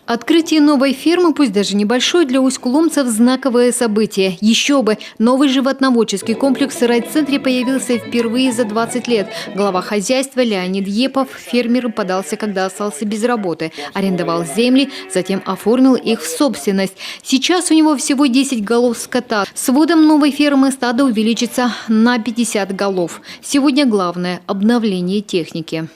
Открытие новой фермы, пусть даже небольшой, для усть-куломцев знаковое событие. Еще бы! Новый животноводческий комплекс в райцентре появился впервые за 20 лет. Глава хозяйства Леонид Епов фермером подался, когда остался без работы. Арендовал земли, затем оформил их в собственность. Сейчас у него всего 10 голов скота. С вводом новой фермы стадо увеличится на 50 голов. Сегодня главное – обновление техники.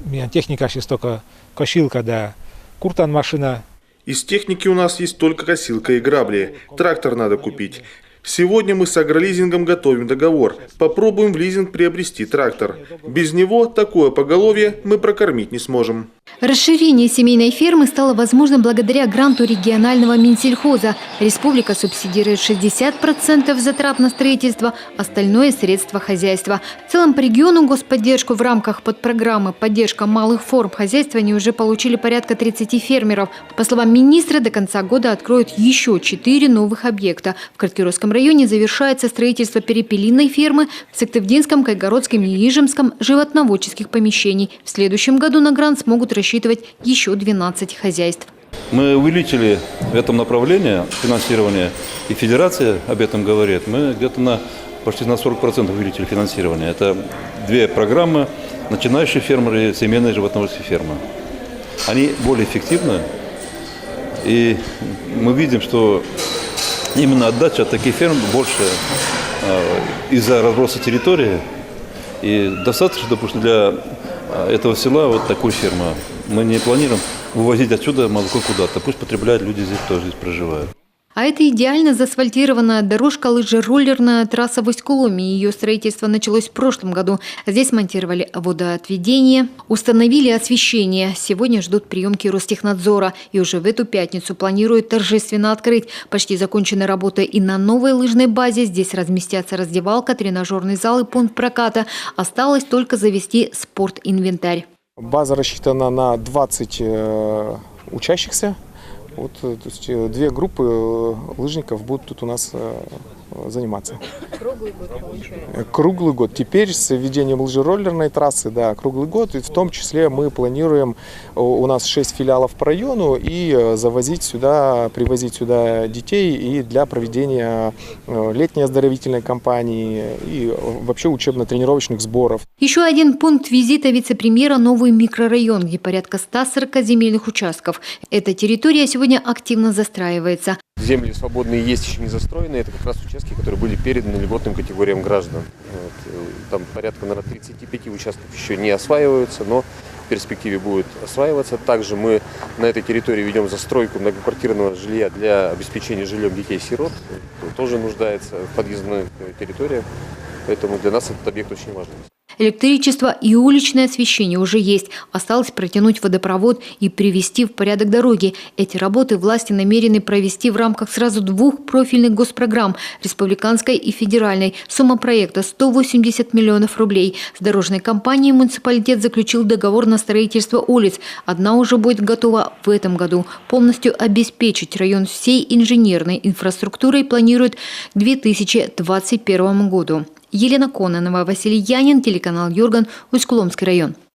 У меня техника сейчас только косилка, да. Куртан машина. Из техники у нас есть только косилка и грабли. Трактор надо купить. Сегодня мы с агролизингом готовим договор. Попробуем в лизинг приобрести трактор. Без него такое поголовье мы прокормить не сможем. Расширение семейной фермы стало возможным благодаря гранту регионального Минсельхоза. Республика субсидирует 60% затрат на строительство, остальное – средства хозяйства. В целом по региону господдержку в рамках подпрограммы «Поддержка малых форм хозяйствования» уже получили порядка 30 фермеров. По словам министра, до конца года откроют еще 4 новых объекта. В Краткеровском районе завершается строительство перепелиной фермы, в Сыктывдинском, Кайгородском и Нижемском – животноводческих помещений. В следующем году на грант смогут рассчитывать еще 12 хозяйств. Мы увеличили в этом направлении финансирование, и федерация об этом говорит. Мы где-то почти на 40% увеличили финансирование. Это 2 программы: начинающие фермеры и семейные животноводческие фермы. Они более эффективны, и мы видим, что именно отдача от таких ферм больше из-за разброса территории. И достаточно, допустим, для этого села вот такой фермы. Мы не планируем вывозить отсюда молоко куда-то. Пусть потребляют люди здесь, тоже здесь проживают. А это идеально заасфальтированная дорожка, лыжероллерная трасса в Усть-Куломе. Ее строительство началось в прошлом году. Здесь монтировали водоотведение, установили освещение. Сегодня ждут приемки Ростехнадзора. И уже в эту пятницу планируют торжественно открыть. Почти закончены работы и на новой лыжной базе. Здесь разместятся раздевалка, тренажерный зал и пункт проката. Осталось только завести спортинвентарь. База рассчитана на 20 учащихся. Вот, то есть 2 группы лыжников будут тут у нас заниматься. Круглый год получается? Круглый год. Теперь с введением лыжероллерной трассы, да, круглый год. И в том числе мы планируем, у нас 6 филиалов по району, и привозить сюда детей и для проведения летней оздоровительной кампании и вообще учебно-тренировочных сборов. Еще один пункт визита вице-премьера – новый микрорайон, где порядка 140 земельных участков. Эта территория сегодня активно застраивается. Земли свободные есть, еще не застроенные. Это как раз участки, которые были переданы льготным категориям граждан. Там порядка, наверное, 35 участков еще не осваиваются, но в перспективе будет осваиваться. Также мы на этой территории ведем застройку многоквартирного жилья для обеспечения жильем детей-сирот. Тоже нуждается в подъездной территории, поэтому для нас этот объект очень важен. Электричество и уличное освещение уже есть. Осталось протянуть водопровод и привести в порядок дороги. Эти работы власти намерены провести в рамках сразу 2 профильных госпрограмм – республиканской и федеральной. Сумма проекта – 180 миллионов рублей. С дорожной компанией муниципалитет заключил договор на строительство улиц. Одна уже будет готова в этом году. Полностью обеспечить район всей инженерной инфраструктурой планируют к 2021 году. Елена Кононова, Василий Янин, телеканал Юрган, Усть-Куломский район.